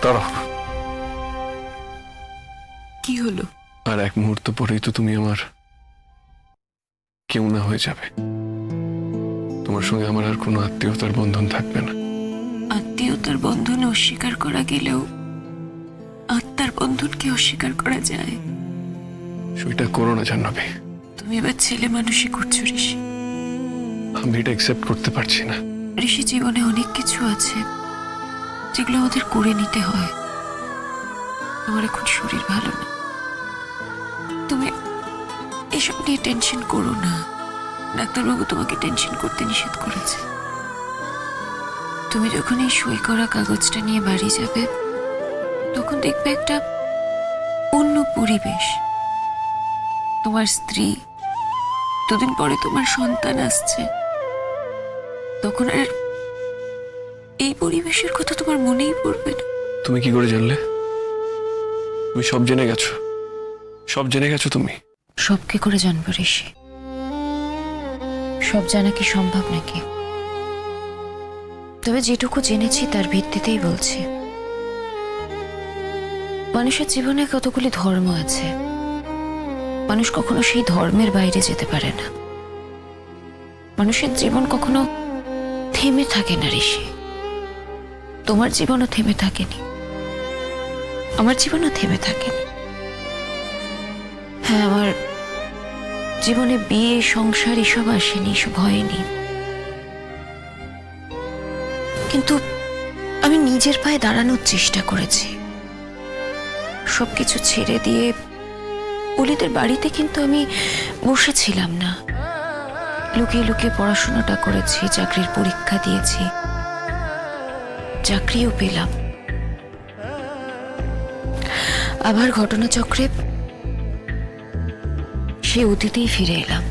দাঁড়াও, কি হলো? আর এক মুহূর্ত পরেই তো তুমি আমার কেউ না হয়ে যাবে। তোমার সঙ্গে আমার আর কোনো আত্মীয়তার বন্ধন থাকবে না। আত্মীয়তার বন্ধন অস্বীকার করা গেলেও আত্মার বন্ধনকে অস্বীকার করা যায়? সেটা করো না জাহ্নবী। তুমি এবার ছেলে মানুষই করছো ঋষি। আমি এটা অ্যাকসেপ্ট করতে পারছি না। ঋষি, জীবনে অনেক কিছু আছে যেগুলো আমাদের করে নিতে হয়। তোমার এখন শরীর ভালো না, তুমি এসব নিয়ে টেনশন করো না। ডাক্তারবাবু তোমাকে টেনশন করতে নিষেধ করেছে। তুমি যখন এই সই করা কাগজটা নিয়ে বাড়ি যাবে, তখন দেখবে একটা অন্য পরিবেশ। তোমার স্ত্রী, দুদিন পরে তোমার সন্তান আসছে, তখন আর এই পরিবেশের কথা তোমার মনেই পড়বে না। তুমি কি করে জানলে? তুমি সব জেনে গেছো, সব জেনে গেছো তুমি। সব কি করে জানবো ঋষি? সব জানা কি সম্ভব নাকি? তবে যেটুকু জেনেছি তার ভিত্তিতেই বলছি। মানুষের জীবনে কতগুলি ধর্ম আছে, মানুষ কখনো সেই ধর্মের বাইরে যেতে পারে না। মানুষের জীবন কখনো থেমে থাকে না ঋষি। তোমার জীবনও থেমে থাকেনি, আমার জীবনও থেমে থাকেনি। হ্যাঁ, আমার জীবনে বিয়ে, সংসার এসব আসেনি, এসব হয়নি, কিন্তু আমি নিজের পায়ে দাঁড়ানোর চেষ্টা করেছি। সবকিছু ছেড়ে দিয়ে অলিদের বাড়িতে কিন্তু আমি বসেছিলাম না। লুকিয়ে লুকিয়ে পড়াশোনাটা করেছি, চাকরির পরীক্ষা দিয়েছি, চাকরিও পেলাম। আবার ঘটনাচক্রে সে অতীতেই ফিরে এলাম।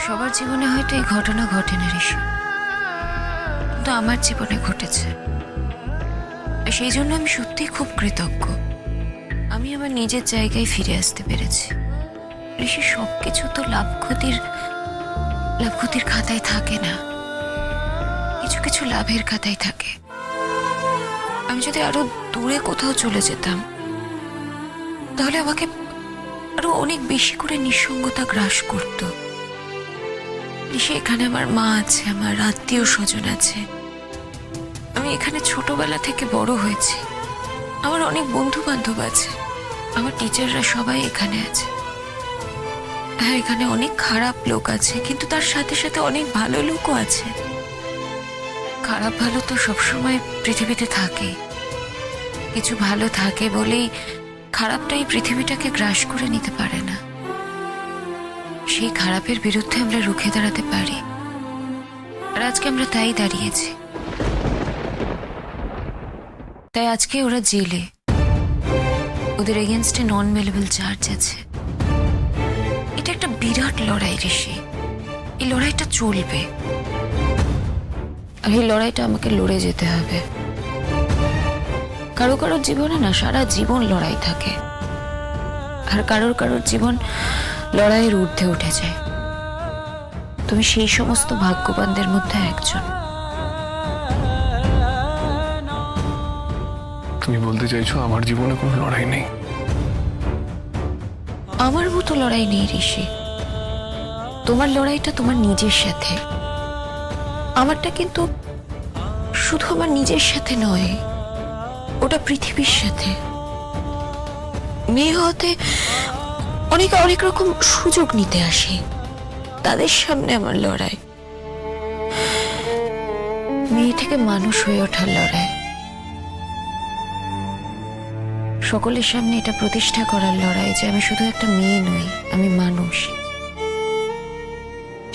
সবার জীবনে হয়তো এই ঘটনা ঘটে না ঋষি, কিন্তু আমার জীবনে ঘটেছে। সেই জন্য আমি সত্যিই খুব কৃতজ্ঞ। আমি আমার নিজের জায়গায় ফিরে আসতে পেরেছি। ঋষি, সবকিছু তো লাভ ক্ষতির খাতায় থাকে না, কিছু কিছু লাভের খাতায় থাকে। আমি যদি আরো দূরে কোথাও চলে যেতাম, তাহলে আমাকে আরো অনেক বেশি করে নিঃসঙ্গতা গ্রাস করত। ঋষি, এখানে আমার মা আছে, আমার আত্মীয় স্বজন আছে। আমি এখানে ছোটবেলা থেকে বড় হয়েছি, আমার অনেক বন্ধু বান্ধব আছে, আমার টিচাররা সবাই এখানে আছে। হ্যাঁ, এখানে অনেক খারাপ লোক আছে, কিন্তু তার সাথে সাথে অনেক ভালো লোকও আছে। খারাপ ভালো তো সবসময় পৃথিবীতে থাকে। কিছু ভালো থাকে বলেই খারাপটাই পৃথিবীটাকে গ্রাস করে নিতে পারে না। সেই খারাপের বিরুদ্ধে আমরা রুখে দাঁড়াতে পারি, আর আজকে আমরা তাই দাঁড়িয়েছি। তাই আজকে ওরা জেলে, ওদের এগেনস্টে নন মেলেবল চার্জ আছে। এটা একটা বিরাট লড়াই ঋষি, এই লড়াইটা চলবে, আর এই লড়াইটা আমাকে লড়ে যেতে হবে। কারো কারোর জীবনে না সারা জীবন লড়াই থাকে, আর কারোর কারোর জীবন লড়াইয়ের ঊর্ধ্বে উঠে যায়। তুমি সেই সমস্ত ভাগ্যবানদের মধ্যে একজন। তুমি বলতে চাইছো আমার জীবনে কোনো লড়াই নেই? আমার মতো লড়াই নেই ঋষি। তোমার লড়াইটা তোমার নিজের সাথে, আমারটা কিন্তু শুধু আমার নিজের সাথে নয়, ওটা পৃথিবীর সাথে। মেয়ে হতে অনেকে অনেক রকম সুযোগ নিতে আসে, তাদের সামনে আমার লড়াই। মেয়ে থেকে মানুষ হয়ে ওঠার লড়াই, সকলের সামনে এটা প্রতিষ্ঠা করার লড়াই যে আমি শুধু একটা মেয়ে নই, আমি মানুষ।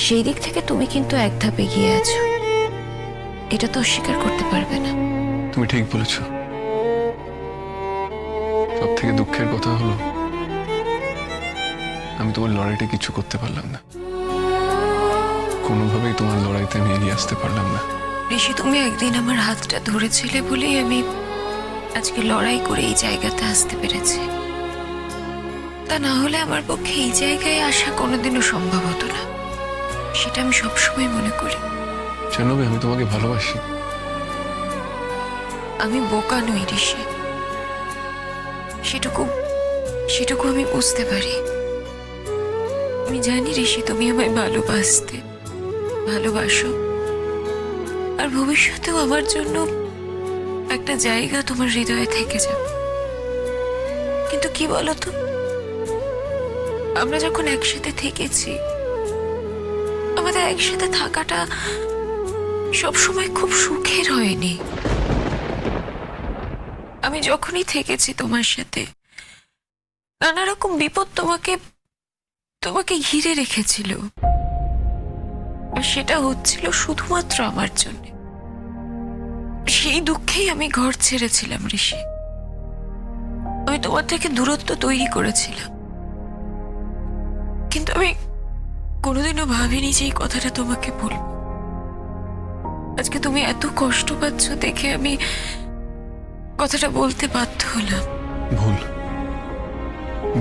সেই দিক থেকে তুমি কিন্তু এক ধাপ এগিয়ে আছো, এটা তো অস্বীকার করতে পারবে না। তুমি ঠিক বলেছো। সব থেকে দুঃখের কথা হলো আমি তোমার লড়াইটা কিছু করতে পারলাম না, কোনোভাবেই তোমার লড়াইতে আমি এগিয়ে আসতে পারলাম না। ঋষি, তুমি একদিন আমার হাতটা ধরেছিলে বলেই আমি আজকে লড়াই করে এই জায়গাতে আসতে পেরেছি। তা না হলে আমার পক্ষে এই জায়গায় আসা কোনোদিনও সম্ভব হতো না, সেটা আমি সবসময় মনে করি। জাহ্নবী, আমি তোমাকে ভালোবাসি, আমি বোকা নই ঋষি, সেটুকু সেটুকু আমি বুঝতে পারি। আমি জানি ঋষি, তুমি আমায় ভালোবাসো, আর ভবিষ্যতেও আমার জন্য একটা জায়গা তোমার হৃদয়ে থেকে যাবে। কিন্তু কি বলতো, আমরা যখন একসাথে থেকেছি, আমাদের একসাথে থাকাটা সবসময় খুব সুখের হয়নি। আমি যখনই থেকেছি তোমার সাথে, নানা রকম বিপদ তোমাকে ঘিরে রেখেছিল, আর সেটা হচ্ছিল শুধুমাত্র আমার জন্য। সেই দুঃখেই আমি ঘর ছেড়েছিলাম ঋষি। আমি তোমার থেকে দূরত্ব তৈরি করেছিলাম, কিন্তু আমি কোনোদিনও ভাবিনি যে এই কথাটা তোমাকে বলবো। আজকে তুমি এত কষ্ট পাচ্ছ দেখে আমি কথাটা বলতে বাধ্য হলাম। ভুল,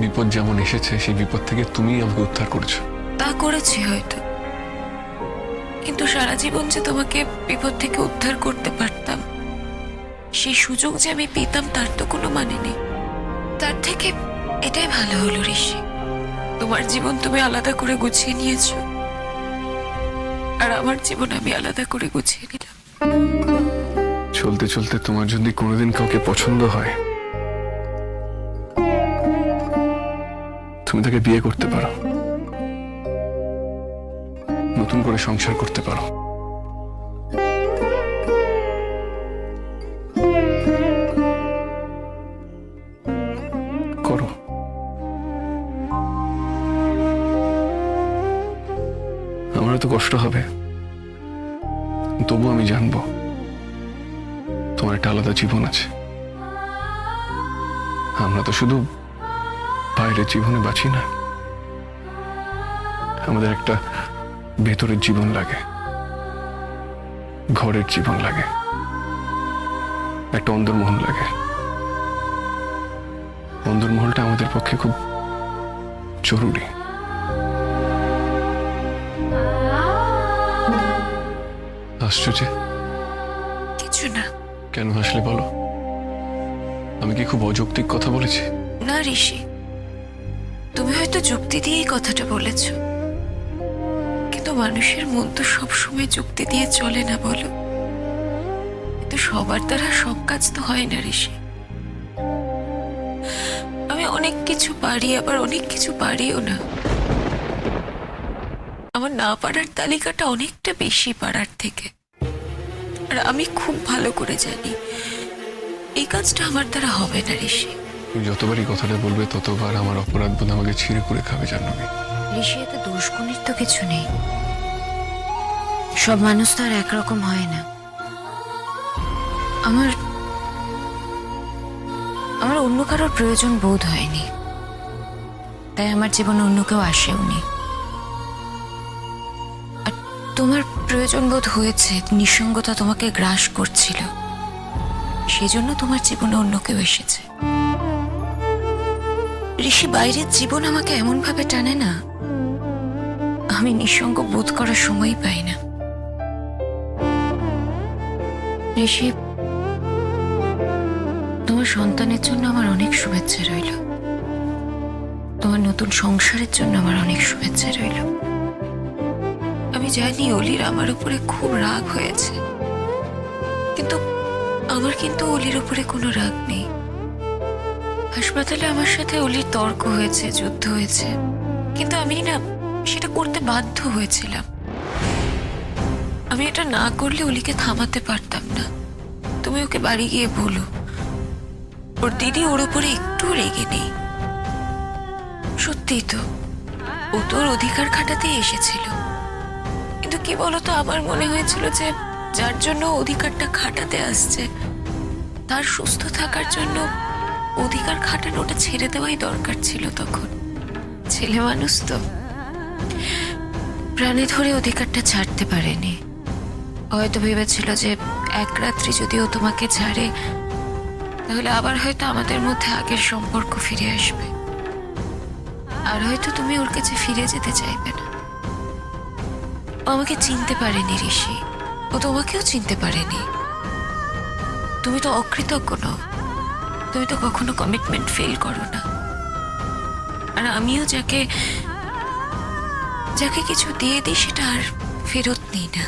বিপদ যেমন এসেছে সেই বিপদ থেকে তুমি আমাকে উদ্ধার করেছো। তা করেছি হয়তো, কিন্তু সারা জীবন যে তোমাকে বিপদ থেকে উদ্ধার করতে পারতাম, সেই সুযোগ যে আমি পেতাম, তার তো কোনো মানে নেই। তার থেকে এটাই ভালো হলো ঋষি, তোমার জীবন তুমি আলাদা করে গুছিয়ে নিয়েছো, আর আমার জীবন আমি আলাদা করে গুছিয়ে নিলাম। চলতে চলতে তোমার যদি কোনোদিন কাউকে পছন্দ হয়, তুমি তাকে বিয়ে করতে পারো, নতুন করে সংসার করতে পারো। করো। আমারও তো কষ্ট হবে, তবু আমি জানবো তোমার একটা আলাদা জীবন আছে। আমরা তো শুধু বাইরের জীবনে বাঁচি না, আমাদের একটা ভেতরের জীবন লাগে, ঘরের জীবন লাগে, একটা অন্দরমহল লাগে। অন্দরমহলটা আমাদের পক্ষে খুব জরুরি। হাসছো যে? কিছু না। কেন হাসলে বলো? আমি কি খুব অযৌক্তিক কথা বলেছি? না ঋষি, তুমি হয়তো যুক্তি দিয়েই কথাটা বলেছ, কিন্তু মানুষের মন তো সবসময় যুক্তি দিয়ে চলে না, বলো? কিন্তু সবার দ্বারা সব কাজ তো হয় না ঋষি। আমি অনেক কিছু পারি, আবার অনেক কিছু পারিও না। আমার না পারার তালিকাটা অনেকটা বেশি পারার থেকে, আর আমি খুব ভালো করে জানি এই কাজটা আমার দ্বারা হবে না ঋষি। তুমি যতবারই কথাটা বলবে ততবার আমার অপরাধ বোধ আমাকে ছিঁড়ে করে খাবে, জাহ্নবী। ঋষি, এতে দোষগুণের তো কিছু নেই। সব মানুষ তো আর একরকম হয় না। আমার অন্য কারোর প্রয়োজন বোধ হয়নি, তাই আমার জীবনে অন্য কেউ আসেওনি। আর তোমার প্রয়োজন বোধ হয়েছে, নিঃসঙ্গতা তোমাকে গ্রাস করছিল, সেজন্য তোমার জীবনে অন্য কেউ এসেছে। ঋষি, বাইরের জীবন আমাকে এমন ভাবে টানে না, আমি নিঃসঙ্গ বোধ করার সময় পাই না। ঋষি, তোমার সন্তানের জন্য আমার অনেক শুভেচ্ছা রইল, তোমার নতুন সংসারের জন্য আমার অনেক শুভেচ্ছা রইল। আমি জানি অলির আমার উপরে খুব রাগ হয়েছে, কিন্তু আমার কিন্তু অলির উপরে কোনো রাগ নেই। হাসপাতালে আমার সাথে অলির তর্ক হয়েছে, যুদ্ধ হয়েছে, কিন্তু আমি না সেটা করতে বাধ্য হয়েছিলাম। আমি এটা না করলে অলিকে থামাতে পারতাম না। তুমি ওকে বাড়ি গিয়ে বলো ওর দিদি ওর উপরে একটু রেগে নেই। সত্যিই তো, ও তোর অধিকার খাটাতে এসেছিল, কিন্তু কি বলতো, আমার মনে হয়েছিল যে যার জন্য অধিকারটা খাটাতে আসছে, তার সুস্থ থাকার জন্য অধিকার খাটানোটা ছেড়ে দেওয়াই দরকার ছিল। তখন ছেলে মানুষ তো প্রাণে ধরে অধিকারটা ছাড়তে পারেনি। হয়তো ভেবেছিল যে এক রাত্রি যদি ও তোমাকে ছাড়ে, তাহলে আবার হয়তো আমাদের মধ্যে আগের সম্পর্ক ফিরে আসবে, আর হয়তো তুমি ওর কাছে ফিরে যেতে চাইবে না। ও আমাকে চিনতে পারেনি ঋষি, ও তোমাকেও চিনতে পারেনি। তুমি তো অকৃতজ্ঞ নও, তুমি তো কখনো কমিটমেন্ট ফেল করো না। আর আমিও যাকে যাকে কিছু দিয়ে দিই সেটা আর ফেরত নিই না।